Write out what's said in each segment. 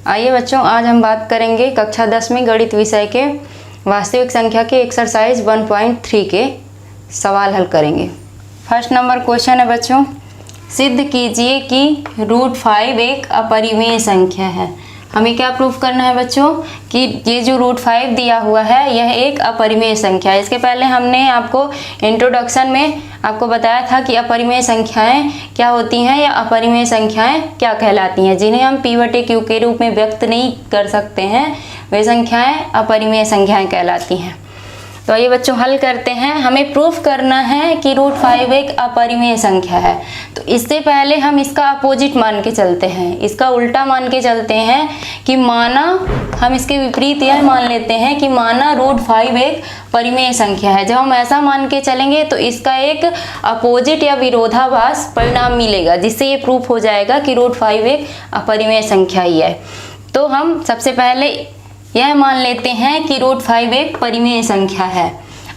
आइए बच्चों, आज हम बात करेंगे कक्षा 10वीं गणित विषय के वास्तविक संख्या के एक्सरसाइज 1.3 के सवाल हल करेंगे। फर्स्ट नंबर क्वेश्चन है बच्चों, सिद्ध कीजिए कि √5 एक अपरिमेय संख्या है। हमें क्या प्रूफ करना है बच्चों कि ये जो √5 दिया हुआ है यह एक अपरिमेय संख्या है। इसके पहले हमने आपको इंट्रोडक्शन में आपको बताया था कि अपरिमेय संख्याएं क्या होती हैं या अपरिमेय संख्याएं क्या कहलाती हैं। जिन्हें हम P/Q के रूप में व्यक्त नहीं कर सकते हैं वे संख्याएं अपरिमेय संख्याएं कहलाती हैं। तो ये बच्चों हल करते हैं। हमें प्रूफ करना है कि √5 एक अपरिमेय संख्या है। तो इससे पहले हम इसका अपोजिट मान के चलते हैं, इसका उल्टा मान के चलते हैं कि माना हम इसके विपरीत यह मान लेते हैं कि माना √5 एक परिमेय संख्या है। जब हम ऐसा मान के चलेंगे तो इसका एक अपोजिट या विरोधाभास परिणाम मिलेगा, जिससे ये प्रूफ हो जाएगा कि √5 एक अपरिमेय संख्या ही है। तो हम सबसे पहले यह मान लेते हैं कि √5 एक परिमेय संख्या है।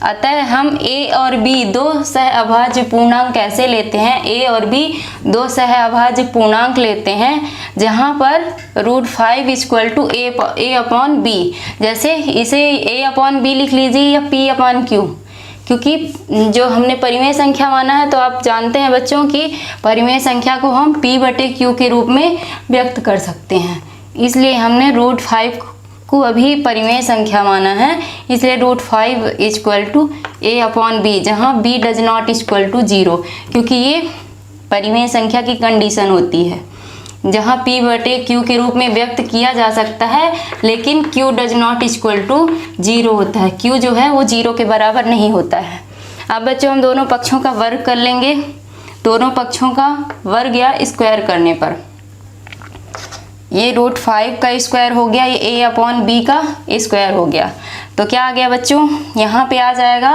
अतः हम a और b दो सहअभाज्य पूर्णांक कैसे लेते हैं, a और b दो सहअभाज्य पूर्णांक लेते हैं जहां पर √5 = a/b। जैसे इसे a/b लिख लीजिए या p/q, क्योंकि जो हमने परिमेय संख्या माना है तो आप जानते हैं बच्चों कि परिमेय संख्या को हम p/q के रूप में व्यक्त कर सकते हैं। इसलिए हमने √5 को अभी परिमेय संख्या माना है, इसलिए √5 = a/b, जहाँ b ≠ 0, क्योंकि ये परिमेय संख्या की कंडीशन होती है जहाँ p/q के रूप में व्यक्त किया जा सकता है, लेकिन q ≠ 0 होता है। q जो है वो 0 के बराबर नहीं होता है। अब बच्चों हम दोनों पक्षों का वर्ग कर लेंगे। दोनों पक्षों का वर्ग या स्क्वायर करने पर ये √5 का स्क्वायर हो गया, ये a/b का स्क्वायर हो गया। तो क्या आ गया बच्चों, यहाँ पे आ जाएगा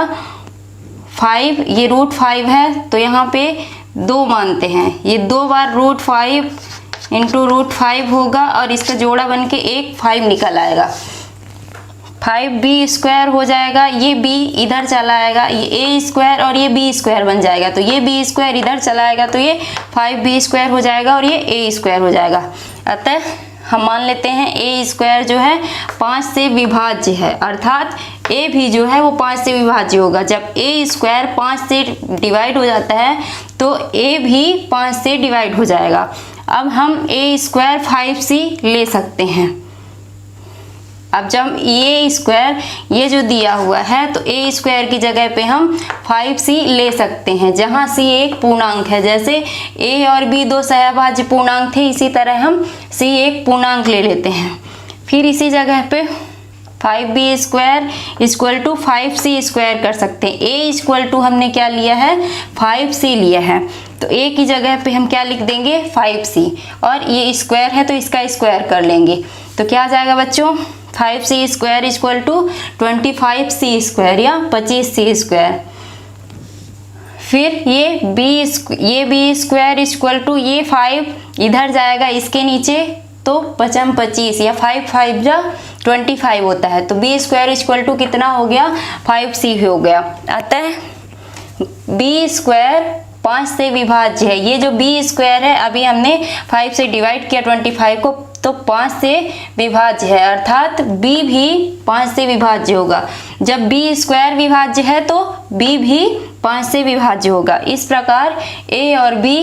5, ये √5 है तो यहाँ पे 2 मानते हैं, ये 2 बार √5 × √5 होगा और इसका जोड़ा बन के एक 5 निकल आएगा। 5b² हो जाएगा, ये b इधर चला आएगा, ये a² और ये b² बन जाएगा। तो ये b² इधर चला आएगा तो ये 5b² हो जाएगा और ये a² हो जाएगा। अतः हम मान लेते हैं a² जो है 5 से विभाज्य है, अर्थात a भी जो है वो 5 से विभाज्य होगा। जब a² 5 से डिवाइड हो जाता है तो a भी 5 से डिवाइड हो जाएगा। अब हम a² 5c ले सकते हैं। अब जब ये जो दिया हुआ है तो a² की जगह पे हम 5c ले सकते हैं, जहाँ c एक पूर्णांक है। जैसे a और b दो सहअभाज्य पूर्णांक थे, इसी तरह हम c एक पूर्णांक ले लेते हैं। फिर इसी जगह पे 5b² = 5c² कर सकते हैं। a = हमने क्या लिया है, 5c लिया है, तो a की जगह पे हम क्या लिख देंगे, 5c, और ये स्क्वायर है तो इसका स्क्वायर कर लेंगे। तो क्या आ जाएगा बच्चों, 5c² = 25c² या 25c²। फिर ये b² = ये 5 इधर जाएगा इसके नीचे, तो 5 25 या 5 5 25 होता है। तो b² = कितना हो गया, 5c हो गया। अतः b² 5 से विभाज्य है। ये जो b² है अभी हमने 5 से डिवाइड किया 25 को, तो 5 से विभाज्य है, अर्थात b भी 5 से विभाज्य होगा। जब b² विभाज्य है तो b भी 5 से विभाज्य होगा। इस प्रकार a और b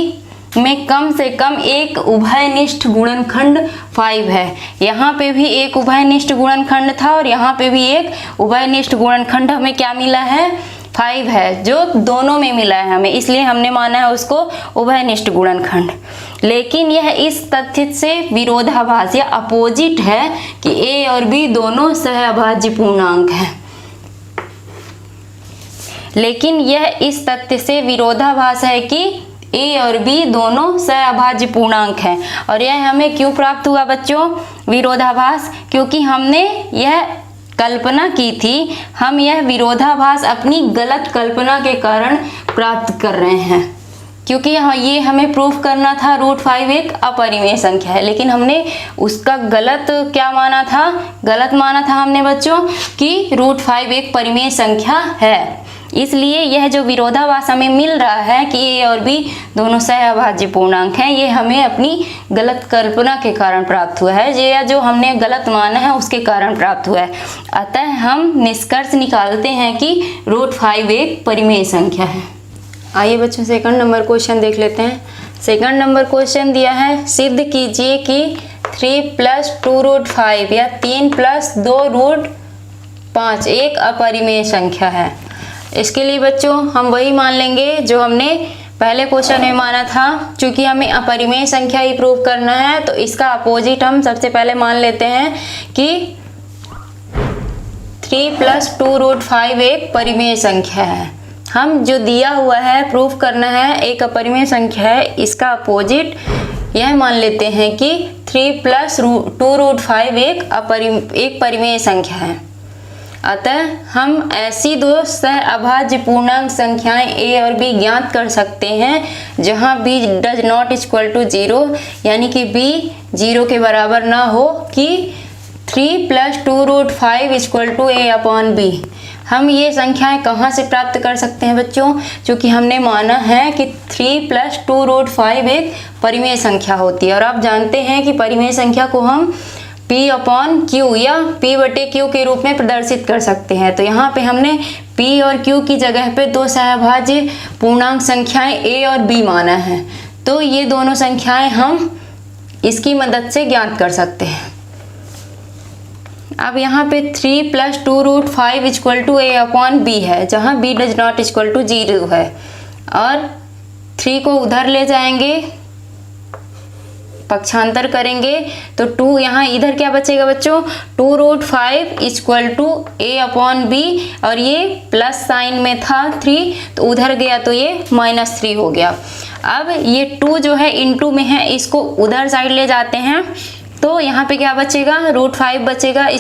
में कम से कम एक उभयनिष्ठ गुणनखंड 5 है। यहाँ पे भी एक उभयनिष्ठ गुणनखंड था और यहाँ पे भी एक उभयनिष्ठ गुणनखंड हमें क्या मिला है, 5 है, जो दोनों में मिला है हमें, इसलिए हमने माना है उसको उभयनिष्ठ गुणनखंड। लेकिन यह इस तथ्य से विरोधाभास या अपोजिट है कि a और b दोनों सहअभाज्य पूर्णांक हैं। लेकिन यह इस तथ्य से विरोधाभास है कि a और b दोनों सहअभाज्य पूर्णांक हैं। और यह हमें क्यों प्राप्त हुआ बच्चों, विरोधाभास, क्योंकि हमने यह कल्पना की थी। हम यह विरोधाभास अपनी गलत कल्पना के कारण प्राप्त कर रहे हैं, क्योंकि ये हमें प्रूफ करना था √5 एक अपरिमेय संख्या है, लेकिन हमने उसका गलत क्या माना था, गलत माना था हमने बच्चों कि √5 एक परिमेय संख्या है। इसलिए यह जो विरोधाभास हमें मिल रहा है कि ए और बी दोनों सहअभाज्य पूर्णांक हैं, ये हमें अपनी गलत कल्पना के कारण प्राप्त हुआ है, या जो हमने गलत माना है उसके कारण प्राप्त हुआ है। अतः हम निष्कर्ष निकालते हैं कि √5 एक परिमेय संख्या है। आइए बच्चों सेकंड नंबर क्वेश्चन देख लेते हैं। सेकंड नंबर क्वेश्चन दिया है, सिद्ध कीजिए कि 3 + 2√5 या 3 + 2√5 एक अपरिमेय संख्या है। इसके लिए बच्चों हम वही मान लेंगे जो हमने पहले क्वेश्चन में माना था। चूंकि हमें अपरिमेय संख्या ही प्रूव करना है तो इसका अपोजिट हम सबसे पहले मान लेते हैं कि 3 + 2√5 एक परिमेय संख्या है। हम जो दिया हुआ है प्रूफ करना है एक अपरिमेय संख्या है, इसका अपोजिट यह मान लेते हैं कि 3 + 2√5 एक परिमेय संख्या है। अतः हम ऐसी दो सहअभाज्य पूर्णांक संख्याएं a और b ज्ञात कर सकते हैं जहां b does not equal to 0, यानी कि b 0 के बराबर ना हो, कि 3 + 2√5 = a/b। हम ये संख्याएं कहाँ से प्राप्त कर सकते हैं बच्चों? क्योंकि हमने माना है कि 3 + 2√5 एक परिमेय संख्या होती है, और आप जानते हैं कि परिमेय संख्या को हम P/Q या P/Q के रूप में प्रदर्शित कर सकते हैं। तो यहाँ पे हमने P और Q की जगह पे दो सहअभाज्य पूर्णांक संख्याएं a और b माना है, तो ये दोनों संख्याएं हम इसकी मदद से ज्ञात कर सकते हैं। अब यहाँ पे 3 + 2√5 = a/b है, जहाँ b does not equal to 0 है, और 3 को उधर ले जाएंगे, पक्षांतर करेंगे तो 2 यहाँ इधर क्या बचेगा बच्चों? 2√5 = a/b, और ये प्लस साइन में था 3 तो उधर गया तो ये -3 हो गया। अब ये 2 जो है इनटू में है, इसको उधर साइड ले जाते हैं तो यहाँ पे क्या बचेगा? √5 बचेगा =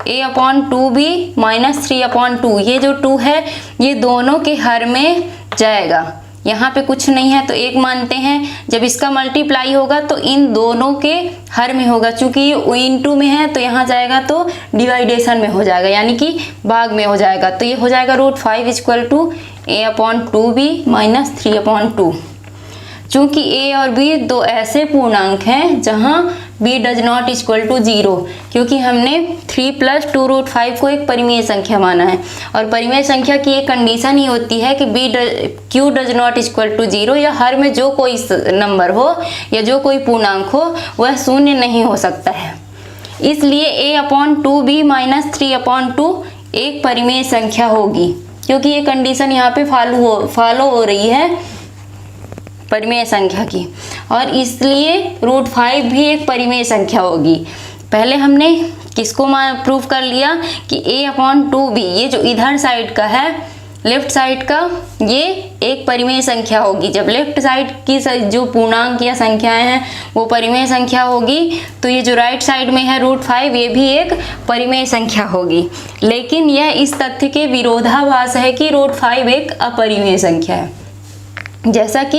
a/2b - 3/2। ये जो 2 है ये दोनों के हर में जाएगा, यहाँ पे कुछ नहीं है तो 1 मानते हैं। जब इसका मल्टीप्लाई होगा तो इन दोनों के हर में होगा, चूंकि ये इनटू में है तो यहाँ जाएगा तो डिवाइडेशन में हो जाएगा, यानी कि भाग में हो जाएगा। तो ये हो जाएगा √5 = a/2b - 3/2। चूंकि a और b दो ऐसे पूर्णांक हैं जहां b does not equal to 0, क्योंकि हमने 3 + 2√5 को एक परिमेय संख्या माना है, और परिमेय संख्या की एक कंडीशन ही होती है कि q does not equal to 0, या हर में जो कोई नंबर हो या जो कोई पूर्णांक हो वह शून्य नहीं हो सकता है। इसलिए a/2b - 3/2 एक परिमेय संख्या होगी, क्योंकि ये कंडीशन यहाँ पे फॉलो हो रही है परिमेय संख्या की, और इसलिए √5 भी एक परिमेय संख्या होगी। पहले हमने किसको प्रूव कर लिया कि a/2b, ये जो इधर साइड का है, लेफ्ट साइड का, ये एक परिमेय संख्या होगी। जब लेफ्ट साइड की जो पूर्णांक या संख्याएं हैं वो परिमेय संख्या होगी, तो ये जो राइट साइड में है √5 ये भी एक परिमेय संख्या होगी। लेकिन यह इस तथ्य के विरोधाभास है कि √5 एक अपरिमेय संख्या है। जैसा कि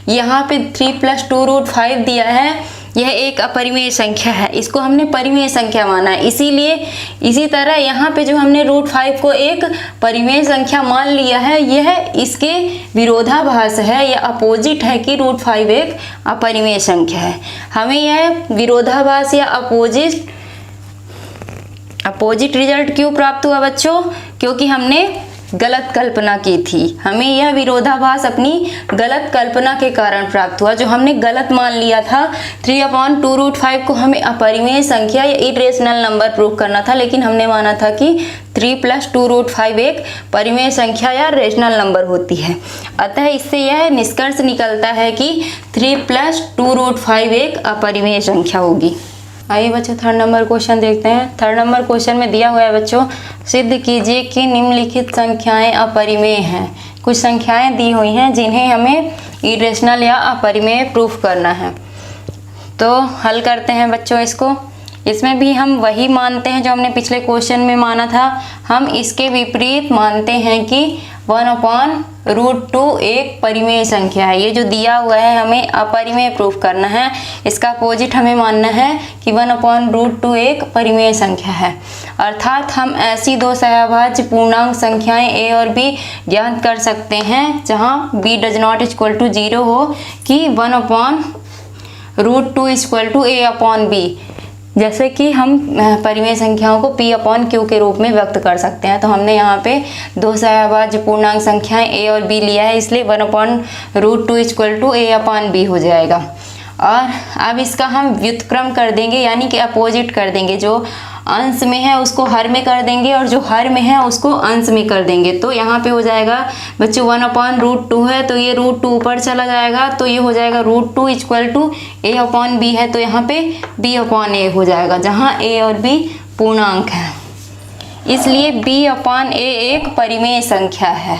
यहाँ पे 3 + 2√5 दिया है, यह एक अपरिमेय संख्या है, इसको हमने परिमेय संख्या माना है। इसीलिए इसी तरह यहाँ पे जो हमने √5 को एक परिमेय संख्या मान लिया है, यह इसके विरोधाभास है या अपोजिट है कि √5 एक अपरिमेय संख्या है। हमें यह विरोधाभास या अपोजिट रिजल्ट क्यों प्राप्त हुआ बच्चों? क्योंकि हमने गलत कल्पना की थी। हमें यह विरोधाभास अपनी गलत कल्पना के कारण प्राप्त हुआ। जो हमने गलत मान लिया था 3/2√5 को हमें अपरिमेय संख्या या इरेशनल नंबर प्रूव करना था, लेकिन हमने माना था कि 3 + 2√5 एक परिमेय संख्या या रेशनल नंबर होती है। अतः इससे यह निष्कर्ष निकलता है कि 3 + 2√5 एक अपरिमेय संख्या होगी। आइए बच्चों थर्ड नंबर क्वेश्चन देखते हैं। थर्ड नंबर क्वेश्चन में दिया हुआ है बच्चों, सिद्ध कीजिए कि निम्नलिखित संख्याएं अपरिमेय हैं। कुछ संख्याएं दी हुई हैं जिन्हें हमें इरेशनल या अपरिमेय प्रूफ करना है। तो हल करते हैं बच्चों इसको। इसमें भी हम वही मानते हैं जो हमने पिछले क्वेश्चन में माना था। हम इसके विपरीत मानते हैं कि 1/√2 एक परिमेय संख्या है। ये जो दिया हुआ है हमें अपरिमेय प्रूफ करना है, इसका अपोजिट हमें मानना है कि 1/√2 एक परिमेय संख्या है। अर्थात हम ऐसी दो सहअभाज्य पूर्णांक संख्याएं a और b ज्ञात कर सकते हैं जहां b ≠ 0 हो कि 1/√2 a/b, जैसे कि हम परिमेय संख्याओं को p/q के रूप में व्यक्त कर सकते हैं। तो हमने यहाँ पे दो सहअभाज्य पूर्णांक संख्याएं a और b लिया है, इसलिए 1/√2 a/b हो जाएगा। और अब इसका हम व्युत्क्रम कर देंगे, यानी कि अपोजिट कर देंगे। जो अंश में है उसको हर में कर देंगे और जो हर में है उसको अंश में कर देंगे। तो यहाँ पे हो जाएगा बच्चों 1/√2 है तो ये √2 ऊपर चला जाएगा, तो ये हो जाएगा √2 a/b है, तो यहाँ पे b/a हो जाएगा, जहाँ a और b पूर्णांक है। इसलिए b/a एक परिमेय संख्या है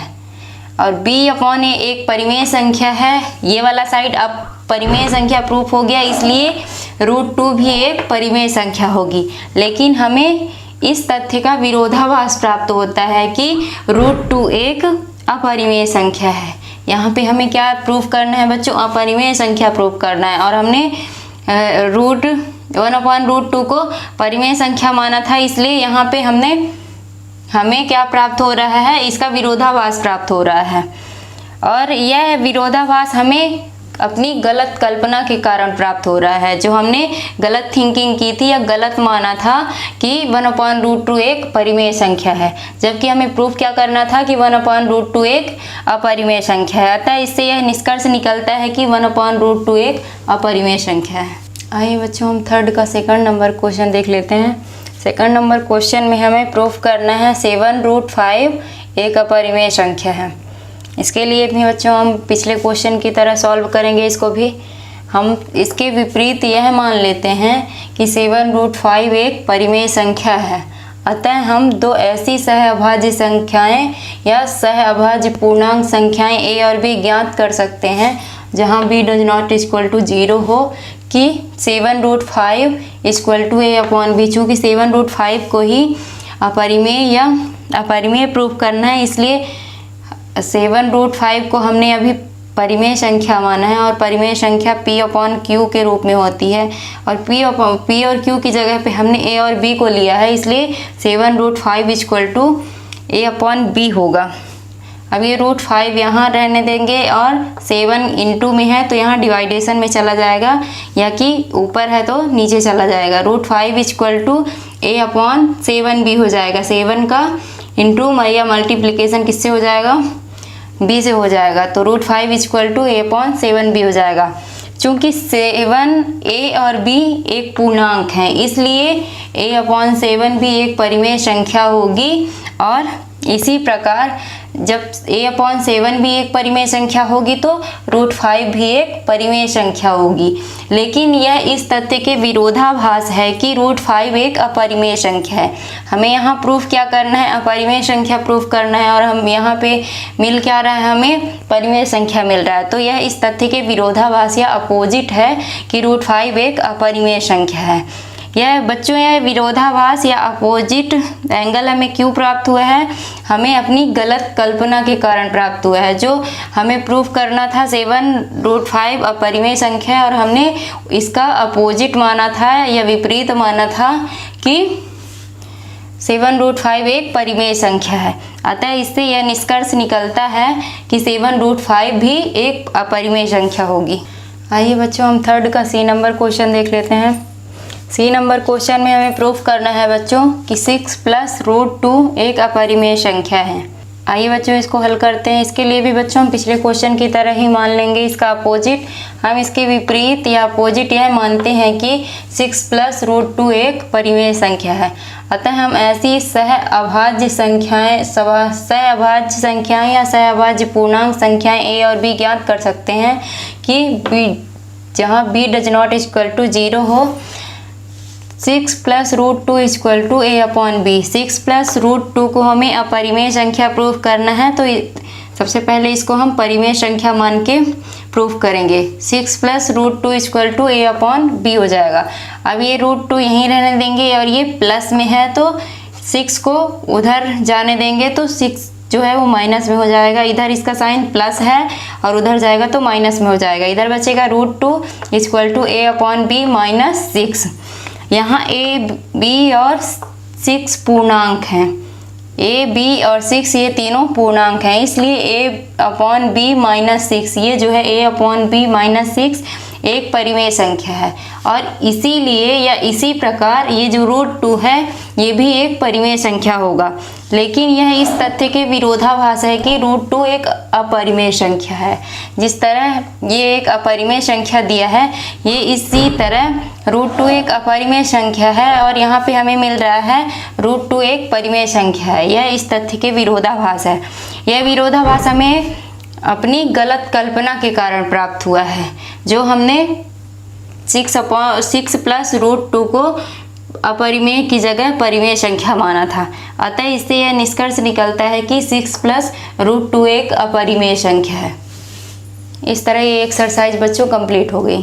और b/a एक परिमेय संख्या है। ये वाला साइड अब परिमेय संख्या प्रूफ हो गया, इसलिए √2 भी एक परिमेय संख्या होगी। लेकिन हमें इस तथ्य का विरोधाभास प्राप्त होता है कि √2 एक अपरिमेय संख्या है। यहाँ पे हमें क्या प्रूफ करना है बच्चों? अपरिमेय संख्या प्रूफ करना है। और हमने 1/√2 को परिमेय संख्या माना था, इसलिए यहाँ पे हमें क्या प्राप्त हो रहा है? इसका विरोधाभास प्राप्त हो रहा है। और यह विरोधाभास हमें अपनी गलत कल्पना के कारण प्राप्त हो रहा है, जो हमने गलत थिंकिंग की थी या गलत माना था कि 1/√2 एक परिमेय संख्या है, जबकि हमें प्रूफ क्या करना था कि 1/√2 एक अपरिमेय संख्या है। अतः इससे यह निष्कर्ष निकलता है कि 1/√2 एक अपरिमेय संख्या है। आइए बच्चों हम थर्ड का सेकंड नंबर क्वेश्चन देख लेते हैं। सेकंड नंबर क्वेश्चन में हमें प्रूफ करना है 7√5 एक अपरिमेय संख्या है। इसके लिए भी बच्चों हम पिछले क्वेश्चन की तरह सॉल्व करेंगे। इसको भी हम इसके विपरीत यह मान लेते हैं कि 7√5 एक परिमेय संख्या है। अतः हम दो ऐसी सहअभाज्य संख्याएं या सहअभाज्य पूर्णांक संख्याएं a और b ज्ञात कर सकते हैं जहां b ≠ 0 हो कि 7√5 a/b। चूँकि 7√5 को ही अपरिमेय प्रूफ करना है, इसलिए 7√5 को हमने अभी परिमेय संख्या माना है और परिमेय संख्या p/q के रूप में होती है। और p और q की जगह पे हमने a और b को लिया है, इसलिए 7√5 a/b होगा। अब ये √5 यहाँ रहने देंगे और 7 × में है तो यहाँ डिवाइडेशन में चला जाएगा, या कि ऊपर है तो नीचे चला जाएगा। √5 a/7b हो जाएगा। 7 का इंटू या मल्टीप्लिकेशन किससे हो जाएगा? b से हो जाएगा, तो √5 a/7b हो जाएगा। चूँकि 7 a और b एक पूर्णांक हैं, इसलिए a/7 भी एक परिमेय संख्या होगी। और इसी प्रकार जब a/7 भी एक परिमेय संख्या होगी तो √5 भी एक परिमेय संख्या होगी। लेकिन यह इस तथ्य के विरोधाभास है कि √5 एक अपरिमेय संख्या है। हमें यहाँ प्रूफ क्या करना है? अपरिमेय संख्या प्रूफ करना है, और हम यहाँ पे मिल क्या रहा है? हमें परिमेय संख्या मिल रहा है। तो यह इस तथ्य के विरोधाभास या अपोजिट है कि √5 एक अपरिमेय संख्या है। यह बच्चों यह विरोधाभास या अपोजिट एंगल हमें क्यों प्राप्त हुआ है? हमें अपनी गलत कल्पना के कारण प्राप्त हुआ है। जो हमें प्रूफ करना था 7√5 अपरिमेय संख्या है और हमने इसका अपोजिट माना था या विपरीत माना था कि 7√5 एक परिमेय संख्या है। अतः इससे यह निष्कर्ष निकलता है कि 7√5 भी एक अपरिमेय संख्या होगी। आइए बच्चों हम थर्ड का सी नंबर क्वेश्चन देख लेते हैं। सी नंबर क्वेश्चन में हमें प्रूफ करना है बच्चों कि 6 + √2 एक अपरिमेय संख्या है। आइए बच्चों इसको हल करते हैं। इसके लिए भी बच्चों हम पिछले क्वेश्चन की तरह ही मान लेंगे इसका अपोजिट। हम इसके विपरीत या अपोजिट यह मानते हैं कि 6 + √2 एक परिमेय संख्या है। अतः हम ऐसी सहअभाज्य संख्याएं या सहअभाज्य पूर्णांक संख्याएं a और b ज्ञात कर सकते हैं कि जहाँ b ≠ 0 हो। 6 + √2 a/b। 6 + √2 को हमें अपरिमेय संख्या प्रूफ करना है, तो सबसे पहले इसको हम परिमेय संख्या मान के प्रूफ करेंगे। 6 + √2 a/b हो जाएगा। अब ये √2 यहीं रहने देंगे और ये प्लस में है तो 6 को उधर जाने देंगे, तो 6 जो है वो माइनस में हो जाएगा, इधर इसका साइन प्लस है और उधर जाएगा तो माइनस में हो जाएगा। इधर बचेगा √2 इक्वल टू a/b माइनस 6। यहाँ a, b और 6 पूर्णांक हैं, a, b और 6 ये तीनों पूर्णांक हैं, इसलिए a/b माइनस 6 ये जो है a/b माइनस 6 एक परिमेय संख्या है। और इसीलिए या इसी प्रकार ये जो √2 है ये भी एक परिमेय संख्या होगा। लेकिन यह इस तथ्य के विरोधाभास है कि √2 एक अपरिमेय संख्या है। जिस तरह ये एक अपरिमेय संख्या दिया है, ये इसी तरह √2 एक अपरिमेय संख्या है और यहाँ पे हमें मिल रहा है √2 एक परिमेय संख्या है। यह इस तथ्य के विरोधाभास है। यह विरोधाभास हमें अपनी गलत कल्पना के कारण प्राप्त हुआ है, जो हमने 6 प्लस √2 को अपरिमेय की जगह परिमेय संख्या माना था। अतः इससे यह निष्कर्ष निकलता है कि 6 प्लस √2 एक अपरिमेय संख्या है। इस तरह ये एक्सरसाइज बच्चों कंप्लीट हो गई।